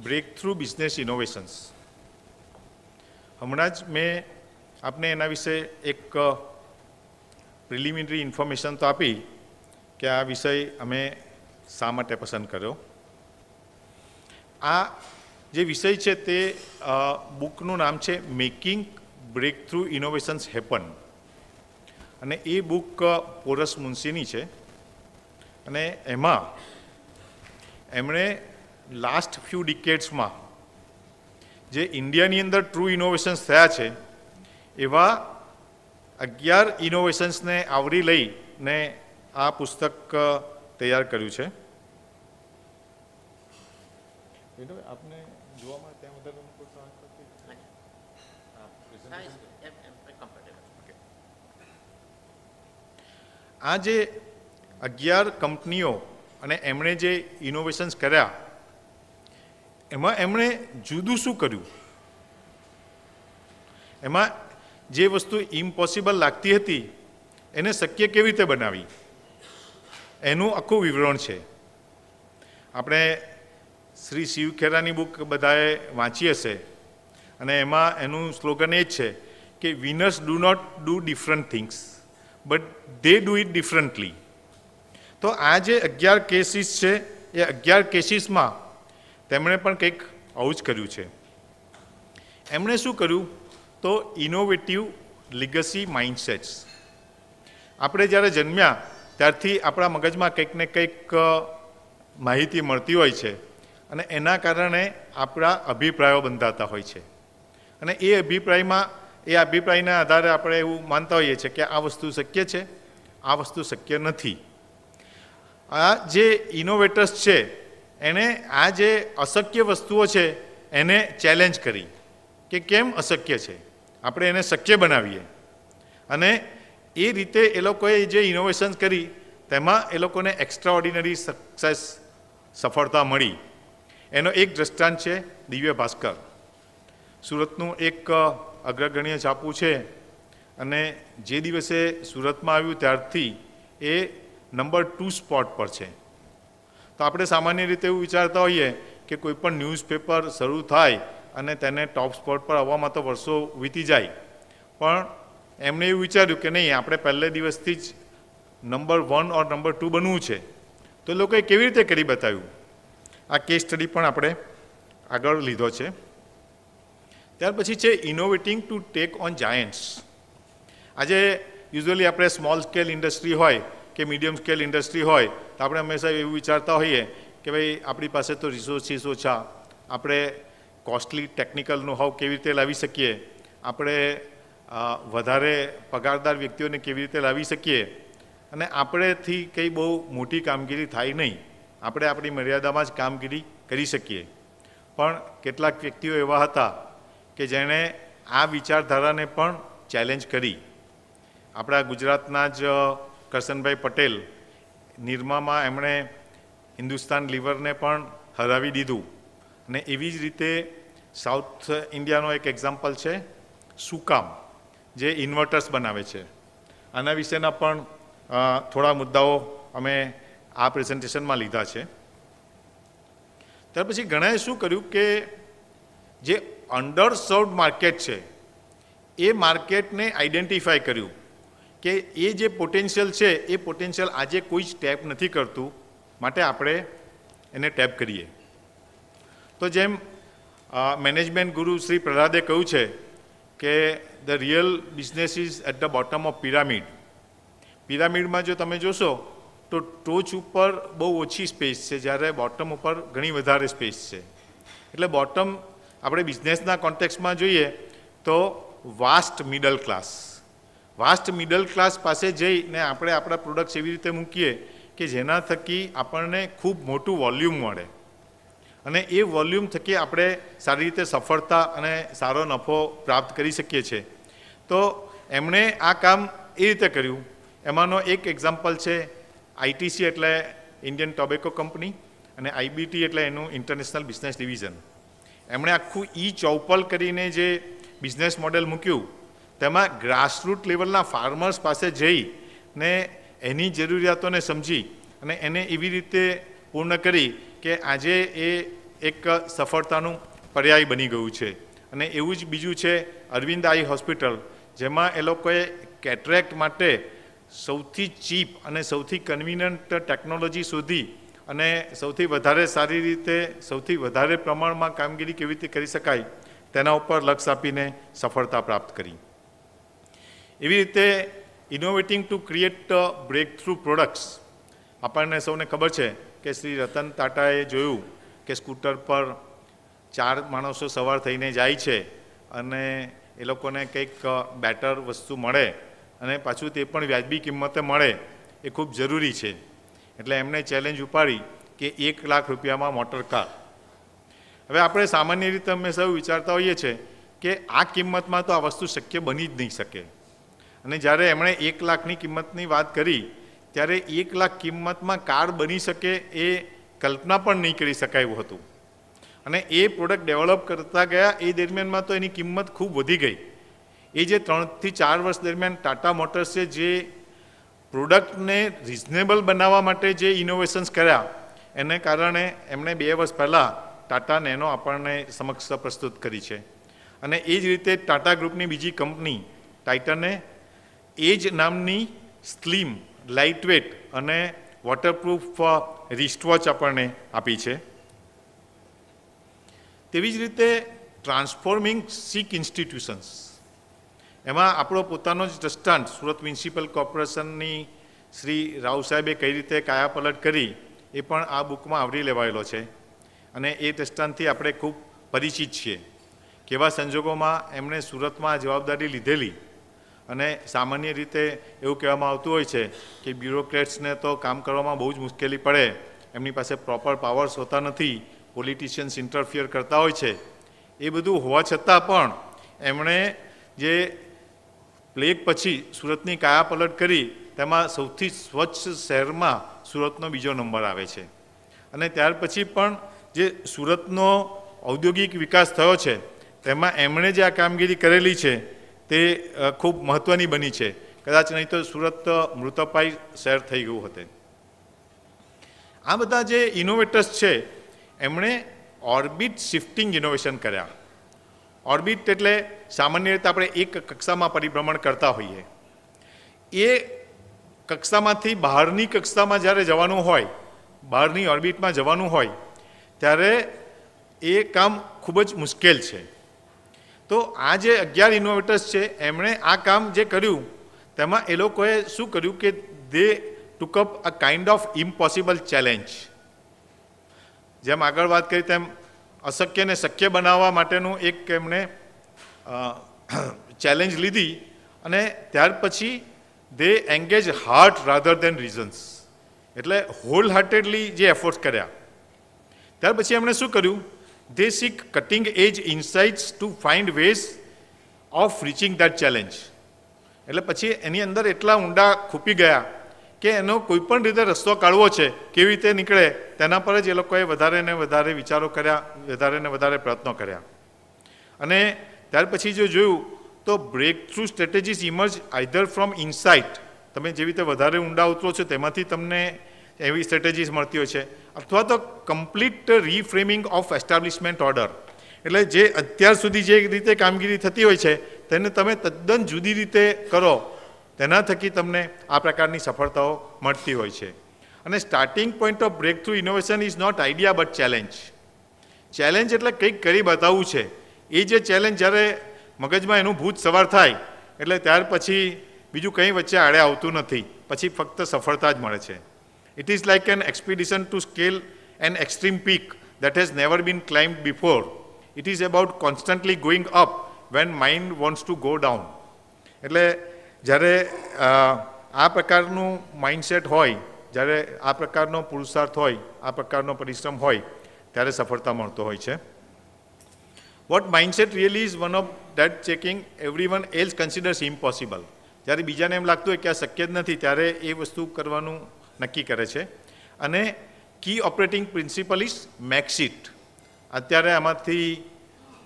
Break through business innovations. હમણાં જ મેં આપને એના વિશે એક પ્રિલિમિનરી ઇન્ફોર્મેશન તો આપી કે આ વિષય અમે શા માટે પસંદ કર્યો. આ જે વિષય છે તે બુકનું નામ છે making breakthrough innovations happen, અને એ બુક પોરસ મુનશીની છે. અને એમાં એમણે લાસ્ટ ફ્યુ ડિકેડ્સમાં જે ઇન્ડિયાની અંદર ટ્રુ ઇનોવેશન્સ થયા છે એવા 11 ઇનોવેશન્સને આવરી લઈને આ પુસ્તક તૈયાર કર્યું છે. આપને જોવામાં ત્યાં વધારે આ જે 11 કંપનીઓ અને એમણે જે ઇનોવેશન્સ કર્યા એમાં એમણે જુદું શું કર્યું, એમાં જે વસ્તુ ઇમ્પોસિબલ લાગતી હતી એને શક્ય કેવી રીતે બનાવી, એનું આખું વિવરણ છે. આપણે શ્રી શિવ ખેરાની બુક બધાએ વાંચી હશે અને એમાં એનું સ્લોગન એ જ છે કે winners do not do different things but they do it differently. તો આ જે 11 કેસીસ છે એ 11 કેસીસમાં તેમણે પણ કંઈક આવું જ કર્યું છે. એમણે શું કર્યું તો ઇનોવેટિવ લીગસી માઇન્ડસેટ્સ. આપણે જ્યારે જન્મ્યા ત્યારથી આપણા મગજમાં કંઈક ને કંઈક માહિતી મળતી હોય છે અને એના કારણે આપણા અભિપ્રાયો બંધાતા હોય છે. અને એ અભિપ્રાયના આધારે આપણે એવું માનતા હોઈએ છીએ કે આ વસ્તુ શક્ય છે, આ વસ્તુ શક્ય નથી. આ જે ઇનોવેટર્સ છે એણે આ જે અશક્ય વસ્તુઓ છે એને ચેલેન્જ કરી કે કેમ અશક્ય છે, આપણે એને શક્ય બનાવીએ. અને એ રીતે એ લોકોએ જે ઇનોવેશન્સ કરી તેમાં એ લોકોને એક્સ્ટ્રાઓર્ડિનરી સફળતા મળી. એનો એક દ્રષ્ટાંત છે દિવ્ય ભાસ્કર. સુરતનું એક અગ્રગણ્ય છાપું છે અને જે દિવસે સુરતમાં આવ્યું ત્યારથી એ નંબર 2 સ્પોટ પર છે. તો આપણે સામાન્ય રીતે એવું વિચારતા હોઈએ કે કોઈ પણ ન્યૂઝપેપર શરૂ થાય અને તેને ટોપ સ્પોટ પર આવવામાં તો વર્ષો વીતી જાય, પણ એમણે એવું વિચાર્યું કે નહીં, આપણે પહેલે દિવસથી જ નંબર 1 ઓર નંબર 2 બનવું છે. તો લોકોએ કેવી રીતે કરી બતાવ્યું. આ કેસ સ્ટડી પણ આપણે આગળ લીધો છે. ત્યાર પછી છે ઇનોવેટિંગ ટુ ટેક ઓન જાયન્ટ્સ. આજે યુઝ્યુઅલી આપણે સ્મોલ સ્કેલ ઇન્ડસ્ટ્રી હોય કે મીડિયમ સ્કેલ ઇન્ડસ્ટ્રી હોય તો આપણે હંમેશા એવું વિચારતા હોઈએ કે ભાઈ આપણી પાસે તો રિસોર્સિસ ઓછા, આપણે કોસ્ટલી ટેકનિકલ નો હાવ કેવી રીતે લાવી શકીએ, આપણે વધારે પગારદાર વ્યક્તિઓને કેવી રીતે લાવી શકીએ, અને આપણેથી કંઈ બહુ મોટી કામગીરી થાય નહીં, આપણે આપણી મર્યાદામાં જ કામગીરી કરી શકીએ. પણ કેટલાક વ્યક્તિઓ એવા હતા કે જેણે આ વિચારધારાને પણ ચેલેન્જ કરી. આપણા ગુજરાતના જ કરશનભાઈ પટેલ નિરમામાં એમણે હિન્દુસ્તાન લીવરને પણ હરાવી દીધું. અને એવી જ રીતે સાઉથ ઇન્ડિયાનો એક એક્ઝામ્પલ છે સુકામ, જે ઇન્વર્ટર્સ બનાવે છે. આના વિશેના પણ થોડા મુદ્દાઓ અમે આ પ્રેઝન્ટેશનમાં લીધા છે. ત્યાર પછી ઘણાએ શું કર્યું કે જે અંડર સર્વડ માર્કેટ છે એ માર્કેટને આઈડેન્ટિફાય કર્યું કે એ જે પોટેન્શિયલ છે એ પોટેન્શિયલ આજે કોઈ જ ટેપ નથી કરતું, માટે આપણે એને ટેપ કરીએ. તો જેમ મેનેજમેન્ટ ગુરુ શ્રી પ્રહલાદે કહ્યું છે કે the real business is at the bottom of pyramid. પિરામિડમાં જો તમે જોશો તો ટોચ ઉપર બહુ ઓછી સ્પેસ છે, જ્યારે બોટમ ઉપર ઘણી વધારે સ્પેસ છે. એટલે બોટમ આપણે બિઝનેસના કોન્ટેક્સમાં જોઈએ તો વાસ્ટ મિડલ ક્લાસ પાસે જઈને આપણે આપણા પ્રોડક્ટ્સ એવી રીતે મૂકીએ કે જેના થકી આપણને ખૂબ મોટું વોલ્યુમ મળે, અને એ વોલ્યુમ થકી આપણે સારી રીતે સફળતા અને સારો નફો પ્રાપ્ત કરી શકીએ છીએ. તો એમણે આ કામ એ રીતે કર્યું. એમાંનો એક એક્ઝામ્પલ છે આઈટીસી એટલે ઇન્ડિયન ટોબેકો કંપની, અને આઈબીટી એટલે એનું ઇન્ટરનેશનલ બિઝનેસ ડિવિઝન. એમણે આખું ચોપલ કરીને જે બિઝનેસ મોડેલ મૂક્યું તેમાં ગ્રાસરૂટ લેવલના ફાર્મર્સ પાસે જઈને એની જરૂરિયાતોને સમજી અને એને એવી રીતે પૂર્ણ કરી કે આજે એ એક સફળતાનું પર્યાય બની ગયું છે. અને એવું જ બીજું છે અરવિંદ આઈ હોસ્પિટલ, જેમાં એ લોકોએ કેટરેક્ટ માટે સૌથી ચીપ અને સૌથી કન્વિનિયન્ટ ટેકનોલોજી શોધી અને સૌથી વધારે સારી રીતે સૌથી વધારે પ્રમાણમાં કામગીરી કેવી રીતે કરી શકાય તેના ઉપર લક્ષ્ય આપીને સફળતા પ્રાપ્ત કરી. એવી રીતે innovating to create breakthrough products. આપણને સૌને ખબર છે કે શ્રી રતન ટાટાએ જોયું કે સ્કૂટર પર 4 માણસો સવાર થઈને જાય છે અને એ લોકોને કંઈક બેટર વસ્તુ મળે અને પાછું તે પણ વ્યાજબી કિંમતે મળે એ ખૂબ જરૂરી છે. એટલે એમણે ચેલેન્જ ઉપાડી કે 1 લાખ રૂપિયામાં મોટર કાર. હવે આપણે સામાન્ય રીતે અમે સૌ વિચારતા હોઈએ છીએ કે આ કિંમતમાં તો આ વસ્તુ શક્ય બની જ નહીં શકે. અને જ્યારે એમણે 1 લાખની કિંમતની વાત કરી ત્યારે 1 લાખ કિંમતમાં કાર બની શકે એ કલ્પના પણ નહીં કરી શકાય એવું હતું. અને એ પ્રોડક્ટ ડેવલપ કરતા ગયા એ દરમિયાનમાં તો એની કિંમત ખૂબ વધી ગઈ. એ જે 3 થી 4 વર્ષ દરમિયાન ટાટા મોટર્સે જે પ્રોડક્ટને રિઝનેબલ બનાવવા માટે જે ઇનોવેશન્સ કર્યા એને કારણે એમણે 2 વર્ષ પહેલાં ટાટા નેનો આપણને સમક્ષ પ્રસ્તુત કરી છે. અને એ જ રીતે ટાટા ગ્રુપની બીજી કંપની ટાઇટને એ જ નામની સ્લિમ, લાઇટવેટ અને વોટરપ્રૂફ રિસ્ટવોચ આપણને આપી છે. તેવી જ રીતે ટ્રાન્સફોર્મિંગ સિક ઇન્સ્ટિટ્યુશન્સ, એમાં આપણો પોતાનો જ દ્રષ્ટાંત સુરત મ્યુનિસિપલ કોર્પોરેશનની શ્રી રાવ સાહેબે કઈ રીતે કાયાપલટ કરી એ પણ આ બુકમાં આવરી લેવાયેલો છે. અને એ દ્રષ્ટાંતથી આપણે ખૂબ પરિચિત છીએ. કેવા સંજોગોમાં એમણે સુરતમાં જવાબદારી લીધેલી. અને સામાન્ય રીતે એવું કહેવામાં આવતું હોય છે કે બ્યુરોક્રેટ્સને તો કામ કરવામાં બહુ જ મુશ્કેલી પડે, એમની પાસે પ્રોપર પાવર્સ હોતા નથી, પોલિટિશિયન્સ ઇન્ટરફિયર કરતા હોય છે. એ બધું હોવા છતાં પણ એમણે જે પ્લેગ પછી સુરતની કાયાપલટ કરી તેમાં સૌથી સ્વચ્છ શહેરમાં સુરતનો બીજો નંબર આવે છે. અને ત્યાર પછી પણ જે સુરતનો ઔદ્યોગિક વિકાસ થયો છે તેમાં એમણે જે આ કામગીરી કરેલી છે તે ખૂબ મહત્ત્વની બની છે. કદાચ નહીં તો સુરત મૃતપાય શહેર થઈ ગયું હતું. આ બધા જે ઇનોવેટર્સ છે એમણે ઓર્બિટ શિફ્ટિંગ ઇનોવેશન કર્યા. ઓર્બિટ એટલે સામાન્ય રીતે આપણે એક કક્ષામાં પરિભ્રમણ કરતા હોઈએ. એ કક્ષામાંથી બહારની કક્ષામાં જ્યારે જવાનું હોય, બહારની ઓર્બિટમાં જવાનું હોય ત્યારે એ કામ ખૂબ જ મુશ્કેલ છે. તો આ જે 11 ઇનોવેટર્સ છે એમણે આ કામ જે કર્યું તેમાં એ લોકોએ શું કર્યું કે they took up a kind of impossible challenge. જેમ આગળ વાત કરી તેમ અશક્યને શક્ય બનાવવા માટેનું એક એમણે ચેલેન્જ લીધી અને ત્યાર પછી they engage heart rather than reasons, એટલે હોલ હાર્ટેડલી જે એફર્ટ્સ કર્યા. ત્યાર પછી એમણે શું કર્યું, they seek cutting edge insights to find ways of reaching that challenge. એટલે પછી એની અંદર એટલા ઊંડા ખૂપી ગયા કે એનો કોઈ પણ રીતે રસ્તો કાઢવો છે, કેવી રીતે નીકળે તેના પર જ એ લોકોએ વધારે ને વધારે વિચારો કર્યા, વધારે ને વધારે પ્રયત્નો કર્યા. અને ત્યાર પછી જો જોયું તો breakthrough strategies emerge either from insight, તમે જેવી રીતે વધારે ઊંડા ઉતરો છો તેમાંથી તમને એવી સ્ટ્રેટેજીસ મળતી હોય છે, અથવા તો કમ્પ્લીટ રીફ્રેમિંગ ઓફ એસ્ટાબ્લિશમેન્ટ ઓર્ડર, એટલે જે અત્યાર સુધી જે રીતે કામગીરી થતી હોય છે તેને તમે તદ્દન જુદી રીતે કરો, તેના થકી તમને આ પ્રકારની સફળતાઓ મળતી હોય છે. અને starting point of breakthrough innovation is not idea but challenge. Challenge એટલે કંઈક કરી બતાવવું છે. એ જે ચેલેન્જ જ્યારે મગજમાં એનું ભૂત સવાર થાય એટલે ત્યાર પછી બીજું કંઈ વચ્ચે આડે આવતું નથી, પછી ફક્ત સફળતા જ મળે છે. It is like an expedition to scale an extreme peak that has never been climbed before. It is about constantly going up when mind wants to go down. એટલે જ્યારે આ પ્રકારનું માઇન્ડસેટ હોય, જ્યારે આ પ્રકારનો પુરુષાર્થ હોય, આ પ્રકારનો પરિશ્રમ હોય ત્યારે સફળતા મળતો હોય છે. What mindset really is one of that checking everyone else considers impossible. જ્યારે બીજાને એમ લાગતું હોય કે આ શક્ય જ નથી ત્યારે એ વસ્તુ કરવાનું નક્કી કરે છે. અને key operating principle is max it. અત્યારે આમાંથી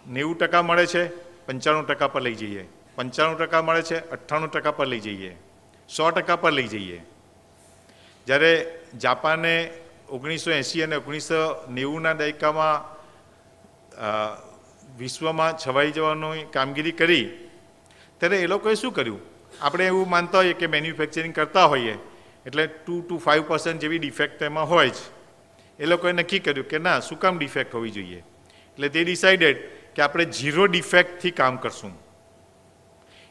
90% મળે છે, 95% પર લઈ જઈએ, 95% મળે છે, 98% પર લઈ જઈએ, 100% પર લઈ જઈએ. જ્યારે જાપાને 1980 અને 1990ના દાયકામાં વિશ્વમાં છવાઈ જવાની કામગીરી કરી ત્યારે એ લોકોએ શું કર્યું? આપણે એવું માનતા હોઈએ કે મેન્યુફેક્ચરિંગ કરતા હોઈએ એટલે 2 to 5% જેવી ડિફેક્ટ એમાં હોય જ. એ લોકોએ નક્કી કર્યું કે ના, શું કામ ડિફેક્ટ હોવી જોઈએ? એટલે તે ડિસાઇડેડ કે આપણે 0 ડિફેક્ટથી કામ કરશું.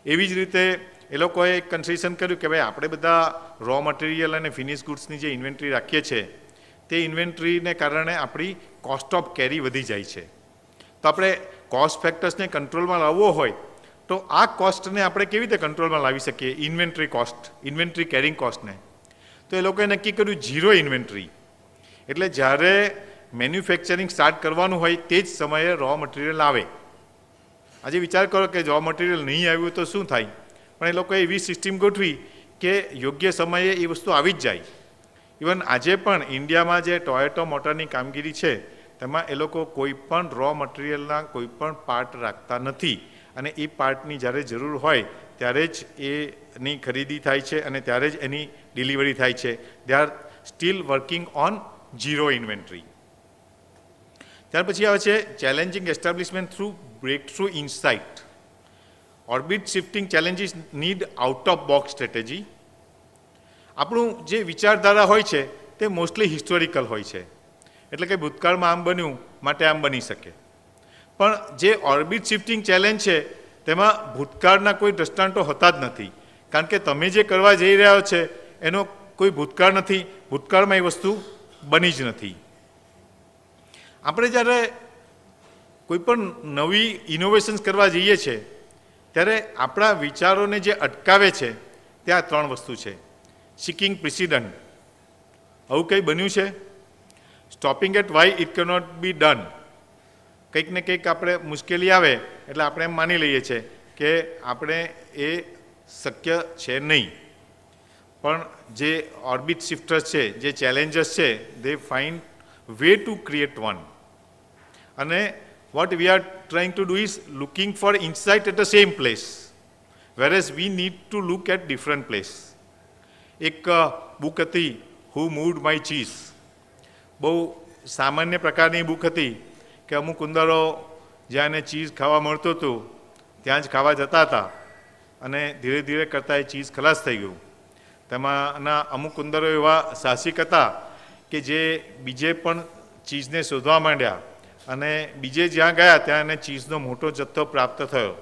એવી જ રીતે એ લોકોએ એક કન્સેશન કર્યું કે ભાઈ આપણે બધા રો મટીરિયલ અને ફિનિશ ગુડ્સની જે ઇન્વેન્ટરી રાખીએ છીએ તે ઇન્વેન્ટરીને કારણે આપણી કોસ્ટ ઓફ કેરી વધી જાય છે. તો આપણે કોસ્ટ ફેક્ટર્સને કંટ્રોલમાં લાવવો હોય તો આ કોસ્ટને આપણે કેવી રીતે કંટ્રોલમાં લાવી શકીએ? ઇન્વેન્ટરી કોસ્ટ, ઇન્વેન્ટરી કેરિંગ કોસ્ટને. તો એ લોકોએ નક્કી કર્યું 0 ઇન્વેન્ટરી. એટલે જ્યારે મેન્યુફેક્ચરિંગ સ્ટાર્ટ કરવાનું હોય તે જ સમયે રો મટીરિયલ આવે. આજે વિચાર કરો કે રો મટીરિયલ નહીં આવ્યું તો શું થાય? પણ એ લોકોએ એવી સિસ્ટમ ગોઠવી કે યોગ્ય સમયે એ વસ્તુ આવી જ જાય. ઇવન આજે પણ ઇન્ડિયામાં જે ટોયોટા મોટરની કામગીરી છે તેમાં એ લોકો કોઈ પણ રો મટીરિયલના કોઈ પણ પાર્ટ રાખતા નથી અને એ પાર્ટની જ્યારે જરૂર હોય ત્યારે જ એની ખરીદી થાય છે અને ત્યારે જ એની ડિલિવરી થાય છે. They are still working on 0 inventory. ત્યાર પછી આવે છે challenging establishment through breakthrough insight. Orbit shifting challenges need out of box strategy. આપણું જે વિચારધારા હોય છે તે મોસ્ટલી હિસ્ટોરિકલ હોય છે, એટલે કે ભૂતકાળમાં આમ બન્યું માટે આમ બની શકે. પણ જે ઓર્બિટ શિફ્ટિંગ ચેલેન્જ છે તેમાં ભૂતકાળના કોઈ દૃષ્ટાંતો હોતા જ નથી, કારણ કે તમે જે કરવા જઈ રહ્યા છો એનો કોઈ ભૂતકાળ નથી, ભૂતકાળમાં એ વસ્તુ બની જ નથી. આપણે જ્યારે કોઈ પણ નવી ઇનોવેશન્સ કરવા જઈએ છીએ ત્યારે આપણા વિચારોને જે અટકાવે છે ત્યાં 3 વસ્તુ છે. સિકિંગ પ્રિસિડન્ટ, આવું કંઈ બન્યું છે? Stopping at why it cannot be done. કંઈક ને કંઈક આપણે મુશ્કેલી આવે એટલે આપણે એમ માની લઈએ છીએ કે આપણે એ શક્ય છે નહીં. પણ જે ઓર્બિટ શિફ્ટર્સ છે, જે ચેલેન્જર્સ છે, they find way to create one. અને what we are trying to do is looking for insight at the same place, whereas we need to look at different place. એક બુક હતી Who Moved My Cheese. બહુ સામાન્ય પ્રકારની book હતી કે અમુક ઉંદરો જ્યાં એને ચીઝ ખાવા મળતું હતું ત્યાં જ ખાવા જતા હતા અને ધીરે ધીરે કરતાં એ ચીઝ ખલાસ થઈ ગયું. તેમાંના અમુક ઉંદરો એવા સાહસિક હતા કે જે બીજે પણ ચીઝને શોધવા માંડ્યા અને બીજે જ્યાં ગયા ત્યાં એને ચીઝનો મોટો જથ્થો પ્રાપ્ત થયો.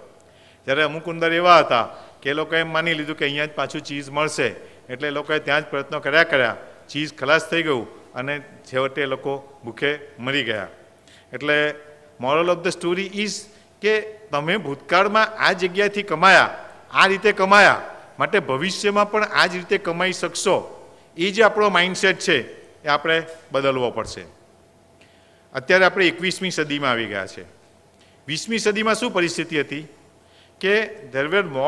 જ્યારે અમુક ઉંદર એવા હતા કે એ લોકોએ એમ માની લીધું કે અહીંયા જ પાછું ચીઝ મળશે, એટલે એ લોકોએ ત્યાં જ પ્રયત્નો કર્યા, ચીઝ ખલાસ થઈ ગયું અને છેવટે એ લોકો ભૂખે મરી ગયા. એટલે moral of the story is કે તમે ભૂતકાળમાં આ જગ્યાએથી કમાયા, આ રીતે કમાયા, માટે ભવિષ્યમાં પણ આ જ રીતે કમાઈ શકશો. એ જે આપણો માઇન્ડસેટ છે એ આપણે બદલવો પડશે. અત્યારે આપણે 21મી સદીમાં આવી ગયા છે. 20મી સદીમાં શું પરિસ્થિતિ હતી કે ધેર વેર મોર